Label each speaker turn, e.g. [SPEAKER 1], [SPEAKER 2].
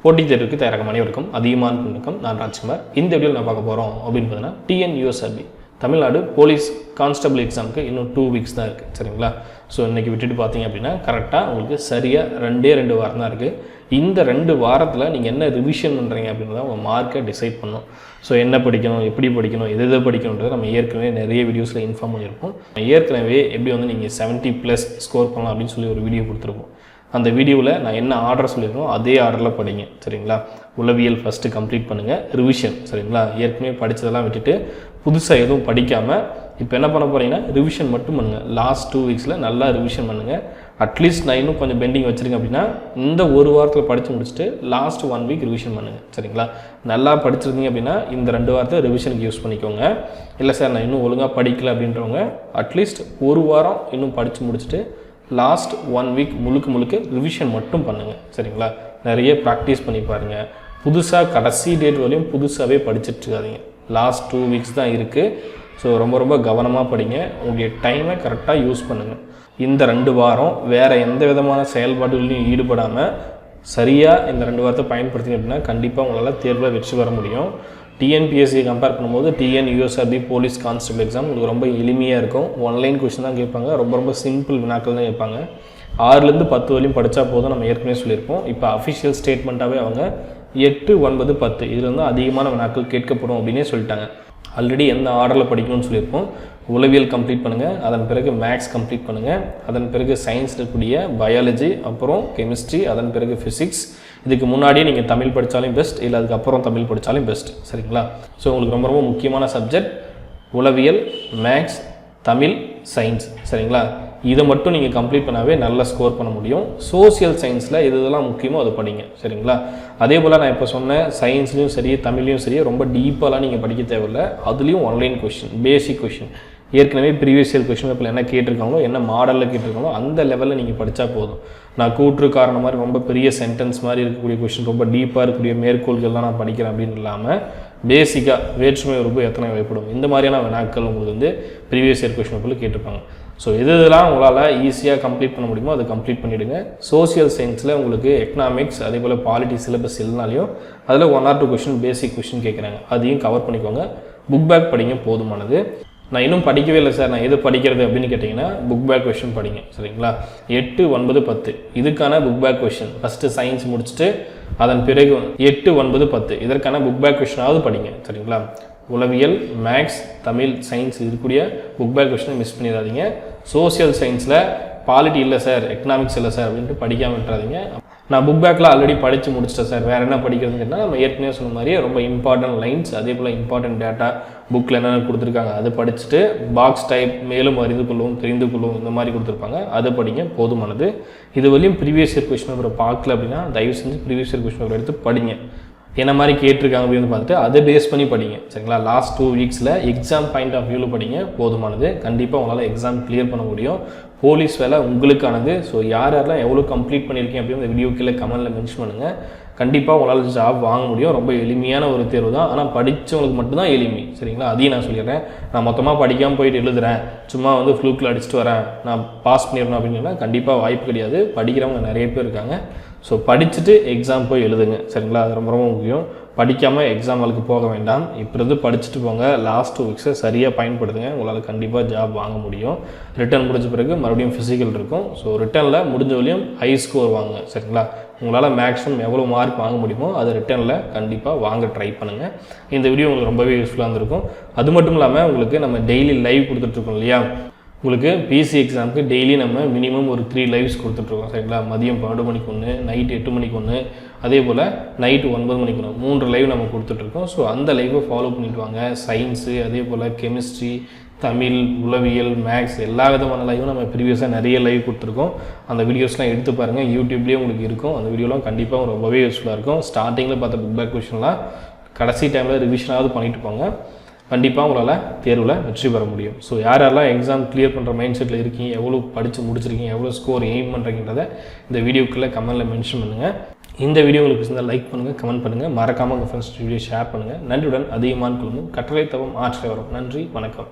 [SPEAKER 1] போட்டித் தேர்வுக்கு தயாராகும் அனைவருக்கும் அதிகமான வணக்கம். நான் ராஜ்குமார். இந்த வீடியோவில் நான் பார்க்க போகிறோம் அப்படின்னு பார்த்தீங்கன்னா TNUSRB தமிழ்நாடு போலீஸ் கான்ஸ்டபிள் எக்ஸாமுக்கு இன்னும் 2 வீக்ஸ் தான் இருக்குது. சரிங்களா? ஸோ இன்றைக்கி விட்டுட்டு பார்த்தீங்க அப்படின்னா கரெக்டாக உங்களுக்கு சரியாக 2 வாரம் தான் இருக்குது. இந்த 2 வாரத்தில் நீங்கள் என்ன ரிவிஷன் பண்ணுறீங்க அப்படின்றத உங்கள் மார்க்கை டிசைட் பண்ணணும். ஸோ என்ன படிக்கணும், எப்படி படிக்கணும், எது படிக்கணுன்றதை நம்ம ஏற்கனவே நிறைய வீடியோஸில் இன்ஃபார்ம் பண்ணியிருப்போம். ஏற்கனவே எப்படி வந்து நீங்கள் 70+ ஸ்கோர் பண்ணலாம் அப்படின்னு சொல்லி ஒரு வீடியோ கொடுத்துருப்போம். அந்த வீடியோவில் நான் என்ன ஆர்டர் சொல்லியிருக்கோம் அதே ஆர்டரில் படிங்க. சரிங்களா? உளவியல் ஃபஸ்ட்டு கம்ப்ளீட் பண்ணுங்கள், ரிவிஷன். சரிங்களா? ஏற்கனவே படித்ததெல்லாம் விட்டுட்டு புதுசாக எதுவும் படிக்காமல் இப்போ என்ன பண்ண போகிறீங்கன்னா ரிவிஷன் மட்டும் பண்ணுங்கள். லாஸ்ட் 2 வீக்ஸில் நல்லா ரிவிஷன் பண்ணுங்கள். அட்லீஸ்ட் நான் இன்னும் கொஞ்சம் பெண்டிங் வச்சுருக்கேன் அப்படின்னா இந்த ஒரு வாரத்தில் படித்து முடிச்சுட்டு லாஸ்ட் 1 வீக் ரிவிஷன் பண்ணுங்கள். சரிங்களா? நல்லா படிச்சிருந்தீங்க அப்படின்னா இந்த 2 வாரத்தை ரிவிஷனுக்கு யூஸ் பண்ணிக்கோங்க. இல்லை சார் நான் இன்னும் ஒழுங்காக படிக்கல அப்படின்றவங்க அட்லீஸ்ட் ஒரு வாரம் இன்னும் படித்து முடிச்சுட்டு லாஸ்ட் 1 வீக் முழுக்க ரிவிஷன் மட்டும் பண்ணுங்கள். சரிங்களா? நிறைய ப்ராக்டிஸ் பண்ணி பாருங்கள். புதுசாக கடைசி டேட் வரையும் புதுசாகவே படிச்சுட்ருக்காதீங்க. லாஸ்ட் 2 வீக்ஸ் தான் இருக்குது. ஸோ ரொம்ப கவனமாக படிங்க. உங்களுடைய டைமை கரெக்டாக யூஸ் பண்ணுங்கள். இந்த 2 வாரம் வேறு எந்த விதமான செயல்பாடுகளையும் ஈடுபடாமல் சரியாக இந்த 2 வாரத்தை பயன்படுத்திங்க அப்படின்னா கண்டிப்பாக உங்களால் தேர்வில் வெற்றி பெற முடியும். TNPSC கம்பேர் பண்ணும்போது TNUSRB போலீஸ் கான்ஸ்டபிள் எக்ஸாம் உங்களுக்கு ரொம்ப எளிமையாக இருக்கும். ஒன்லைன் கொஷின் தான் கேட்பாங்க. ரொம்ப சிம்பிள் வினாக்கள் தான் கேட்பாங்க. 6லேருந்து 10 வரையும் படித்தா போதும். நம்ம ஏற்கனவே சொல்லியிருப்போம். இப்போ அஃபிஷியல் ஸ்டேட்மெண்ட்டாகவே அவங்க 8, 9, 10 இதில் வந்து அதிகமான வினாக்கள் கேட்கப்படும் அப்படின்னே சொல்லிட்டாங்க. ஆல்ரெடி எந்த ஆர்டரில் படிக்கணும்னு சொல்லியிருப்போம். உளவியல் கம்ப்ளீட் பண்ணுங்கள், அதன் பிறகு மேக்ஸ் கம்ப்ளீட் பண்ணுங்கள், அதன் பிறகு சயின்ஸ் இருக்கக்கூடிய பயாலஜி, அப்புறம் கெமிஸ்ட்ரி, அதன் பிறகு ஃபிசிக்ஸ். இதுக்கு முன்னாடியே நீங்கள் தமிழ் படித்தாலும் பெஸ்ட், இல்லை அதுக்கப்புறம் தமிழ் படித்தாலும் பெஸ்ட். சரிங்களா? ஸோ உங்களுக்கு ரொம்ப முக்கியமான சப்ஜெக்ட் உளவியல், மேக்ஸ், தமிழ், சயின்ஸ். சரிங்களா? இதை மட்டும் நீங்கள் கம்ப்ளீட் பண்ணாவே நல்லா ஸ்கோர் பண்ண முடியும். சோசியல் சயின்ஸில் எதெல்லாம் முக்கியமோ அதை படிங்க. சரிங்களா? அதே போல் நான் இப்போ சொன்ன சயின்ஸ்லையும் சரி தமிழ்லையும் சரி ரொம்ப டீப்பாலாம் நீங்கள் படிக்க தேவையில்லை. அதுலேயும் ஒன்லைன் கொஷின், பேசிக் கொஷின், ஏற்கனவே ப்ரீவியஸ் இயர் கொஷின் பேப்பரில் என்ன கேட்டிருக்காங்களோ, என்ன மாடலில் கேட்டிருக்காங்களோ அந்த லெவலில் நீங்கள் படித்தா போதும். நான் கூற்று காரணம் மாதிரி ரொம்ப பெரிய சென்டென்ஸ் மாதிரி இருக்கக்கூடிய கொஷின், ரொம்ப டீப்பாக இருக்கக்கூடிய மேற்கோள்கள்லாம் நான் படிக்கிறேன் அப்படின்னு இல்லாமல் பேசிக்காக வேற்றுமை உறுப்பு எத்தனை வகைப்படும், இந்த மாதிரியான வினாக்கள் உங்களுக்கு வந்து ப்ரீவியஸ் இயர் கொஷின் பேப்பரில் கேட்டிருப்பாங்க. ஸோ இதெல்லாம் உங்களால் ஈஸியாக கம்ப்ளீட் பண்ண முடியுமோ அதை கம்ப்ளீட் பண்ணிவிடுங்க. சோசியல் சயின்ஸில் உங்களுக்கு எக்கனாமிக்ஸ் அதே போல் பாலிட்டி சிலபஸ் இல்லைனாலையும் அதில் 1 or 2 கொஷின் பேசிக் கொஷின் கேட்குறாங்க. அதையும் கவர் பண்ணிக்கோங்க. புக் பேக் படிங்க, போதுமானது. நான் இன்னும் படிக்கவே இல்லை சார், நான் எது படிக்கிறது அப்படின்னு கேட்டிங்கன்னா புக் பேக் கொஷின் படிங்க. சரிங்களா? 8, 9, 10 இதுக்கான book back question first science முடிச்சுட்டு அதன் பிறகு 8, 9, 10 இதற்கான புக் பேக் கொஷினாவது படிங்க. சரிங்களா? உளவியல், மேக்ஸ், தமிழ், சயின்ஸ் இருக்கக்கூடிய புக் பேக் கொஷினை மிஸ் பண்ணிடாதீங்க. சோசியல் சயின்ஸில் பாலிட்டி இல்லை சார், எக்கனாமிக்ஸ் இல்லை சார் அப்படின்ட்டு படிக்காமல் விட்டுறாதீங்க. நான் புக் பேக்கில் ஆல்ரெடி படித்து முடிச்சிட்டேன் சார், வேறு என்ன படிக்கிறதுன்னு கேட்டால் நம்ம ஏற்கனவே சொன்ன மாதிரியே ரொம்ப இம்பார்ட்டன்ட் லைன்ஸ் அதே போல் இம்பார்ட்டன்ட் டேட்டா புக்கில் என்னென்ன கொடுத்துருக்காங்க அதை படிச்சுட்டு பாக்ஸ் டைப் மேலும் அறிந்து கொள்ளும் தெரிந்து கொள்ளும் இந்த மாதிரி கொடுத்துருப்பாங்க, அதை படிங்க, போதுமானது. இது வரையும் ப்ரீவியஸ் இயர் கொஷின் பேப்பரை பார்க்கல அப்படின்னா தயவு செஞ்சு ப்ரீவியஸ் இயர் கொஷின் பேப்பர் எடுத்து படிங்க. என்ன மாதிரி கேட்டிருக்காங்க அப்படின்னு பார்த்துட்டு அதை பேஸ் பண்ணி படிங்க. சரிங்களா? லாஸ்ட் 2 வீக்ஸில் எக்ஸாம் பாயிண்ட் ஆஃப் வியூவில் படிங்க, போதுமானது. கண்டிப்பாக உங்களால் எக்ஸாம் கிளியர் பண்ண முடியும். போலீஸ் வேலை உங்களுக்கானது. ஸோ யாரெல்லாம் எவ்வளோ கம்ப்ளீட் பண்ணியிருக்கீங்க அப்படின்னு இந்த வீடியோ கீழே கமெண்ட்டில் மென்ஷன் பண்ணுங்கள். கண்டிப்பாக உங்களால் ஜாப் வாங்க முடியும். ரொம்ப எளிமையான ஒரு தேர்வு தான், ஆனால் படித்தவங்களுக்கு மட்டும்தான் எளிமை. சரிங்களா? அதையும் நான் சொல்லிடுறேன். நான் மொத்தமாக படிக்காமல் போயிட்டு எழுதுறேன், சும்மா வந்து ஃப்ளூக்கில் அடிச்சுட்டு வரேன், நான் பாஸ் பண்ணிடணும் அப்படின்னா கண்டிப்பாக வாய்ப்பு கிடையாது. படிக்கிறவங்க நிறைய பேர் இருக்காங்க. ஸோ படிச்சுட்டு எக்ஸாம் போய் எழுதுங்க. சரிங்களா? அது ரொம்ப முக்கியம். படிக்காமல் எக்ஸாம் ஹாலுக்கு போக வேண்டாம். இப்போ இருந்து படிச்சுட்டு போங்க. லாஸ்ட் 2 வீக்ஸை சரியாக பயன்படுத்துங்க. உங்களால் கண்டிப்பாக ஜாப் வாங்க முடியும். ரிட்டன் முடிஞ்ச பிறகு மறுபடியும் ஃபிசிக்கல் இருக்கும். ஸோ ரிட்டனில் முடிஞ்ச வரையும் ஹை ஸ்கோர் வாங்க. சரிங்களா? உங்களால் மேக்ஸிமம் எவ்வளோ மார்க் வாங்க முடியுமோ அதை ரிட்டனில் கண்டிப்பாக வாங்க ட்ரை பண்ணுங்கள். இந்த வீடியோ உங்களுக்கு ரொம்பவே யூஸ்ஃபுல்லாக இருந்திருக்கும். அது மட்டும் இல்லாமல் உங்களுக்கு நம்ம டெய்லி லைவ் கொடுத்துட்ருக்கோம் இல்லையா? உங்களுக்கு பிசி எக்ஸாமுக்கு டெய்லி நம்ம மினிமம் ஒரு 3 லைவ்ஸ் கொடுத்துட்ருக்கோம். சரிங்களா? மதியம் 12 மணிக்கு ஒன்று, நைட்டு 8 மணிக்கு ஒன்று, அதே போல் நைட்டு 9 மணிக்கு ஒன்று, 3 லைவ் நம்ம கொடுத்துட்ருக்கோம். ஸோ அந்த லைவை ஃபாலோ பண்ணிட்டு வாங்க. சயின்ஸு அதே போல் கெமிஸ்ட்ரி, தமிழ், உளவியல், மேக்ஸ் எல்லா விதமான லைவும் நம்ம ப்ரீவியஸாக நிறைய லைவ் கொடுத்துருக்கோம். அந்த வீடியோஸ்லாம் எடுத்து பாருங்கள், யூடியூப்லேயே உங்களுக்கு இருக்கும். அந்த வீடியோலாம் கண்டிப்பாக ரொம்பவே யூஸ்ஃபுல்லாக இருக்கும். ஸ்டார்டிங்கில் பார்த்த புக் பேக் கொஷின்லாம் கடைசி டைமில் ரிவிஷனாவது பண்ணிட்டு போங்க. கண்டிப்பாக உங்களால் தேர்வில் வெற்றி பெற முடியும். ஸோ யாரெல்லாம் எக்ஸாம் கிளியர் பண்ணுற மைண்ட் செட்டில் இருக்கீங்க, எவ்வளோ படித்து முடிச்சிருக்கீங்க, எவ்வளோ ஸ்கோர் எய்ம் பண்ணுறீங்கன்றதை இந்த வீடியோக்குள்ளே கமெண்ட்டில் மென்ஷன் பண்ணுங்கள். இந்த வீடியோ உங்களுக்கு பிடிச்சிருந்தால் லைக் பண்ணுங்கள், கமெண்ட் பண்ணுங்கள், மறக்காமல் உங்கள் ஃப்ரெண்ட்ஸ் வீடியோ ஷேர் பண்ணுங்கள். நன்றியுடன் அதிகமான குழுமும் கற்றலை தவம் ஆற்றலை வரும். நன்றி, வணக்கம்.